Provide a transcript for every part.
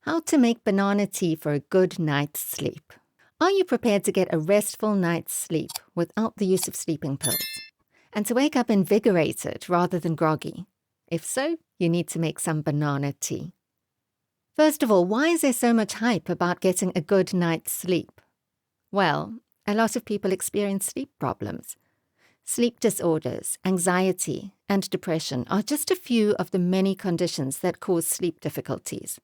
How to make banana tea for a good night's sleep. Are you prepared to get a restful night's sleep without the use of sleeping pills? And to wake up invigorated rather than groggy? If so, you need to make some banana tea. First of all, why is there so much hype about getting a good night's sleep? Well, a lot of people experience sleep problems. Sleep disorders, anxiety, and depression are just a few of the many conditions that cause sleep difficulties.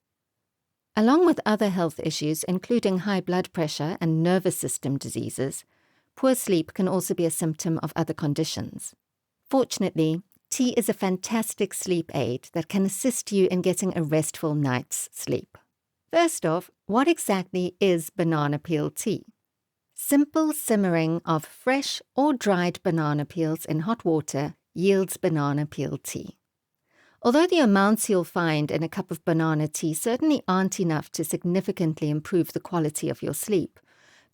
Along with other health issues, including high blood pressure and nervous system diseases, poor sleep can also be a symptom of other conditions. Fortunately, tea is a fantastic sleep aid that can assist you in getting a restful night's sleep. First off, what exactly is banana peel tea? Simple simmering of fresh or dried banana peels in hot water yields banana peel tea. Although the amounts you'll find in a cup of banana tea certainly aren't enough to significantly improve the quality of your sleep,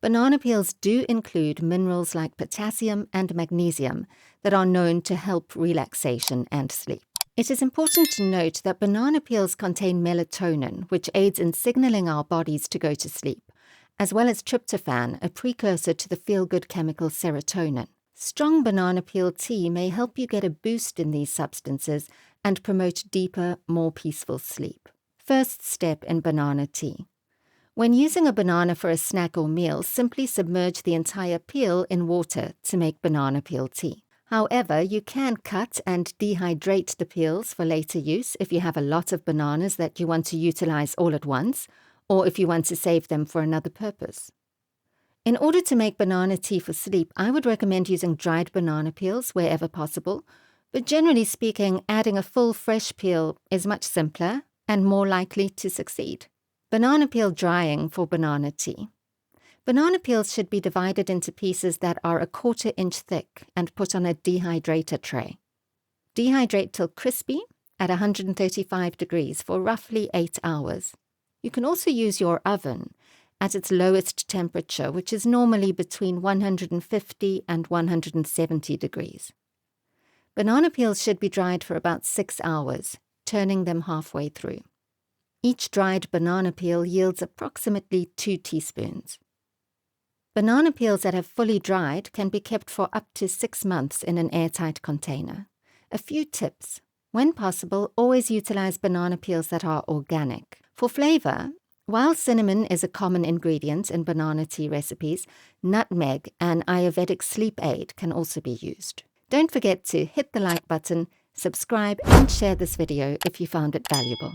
banana peels do include minerals like potassium and magnesium that are known to help relaxation and sleep. It is important to note that banana peels contain melatonin, which aids in signaling our bodies to go to sleep, as well as tryptophan, a precursor to the feel-good chemical serotonin. Strong banana peel tea may help you get a boost in these substances and promote deeper, more peaceful sleep. First step in banana tea. When using a banana for a snack or meal, simply submerge the entire peel in water to make banana peel tea. However, you can cut and dehydrate the peels for later use if you have a lot of bananas that you want to utilize all at once, or if you want to save them for another purpose. In order to make banana tea for sleep, I would recommend using dried banana peels wherever possible, but generally speaking, adding a full fresh peel is much simpler and more likely to succeed. Banana peel drying for banana tea. Banana peels should be divided into pieces that are 1/4 inch thick and put on a dehydrator tray. Dehydrate till crispy at 135 degrees for roughly 8 hours. You can also use your oven at its lowest temperature, which is normally between 150 and 170 degrees. Banana peels should be dried for about 6 hours, turning them halfway through. Each dried banana peel yields approximately 2 teaspoons. Banana peels that have fully dried can be kept for up to 6 months in an airtight container. A few tips. When possible, always utilize banana peels that are organic. For flavor, while cinnamon is a common ingredient in banana tea recipes, nutmeg, an Ayurvedic sleep aid, can also be used. Don't forget to hit the like button, subscribe, and share this video if you found it valuable.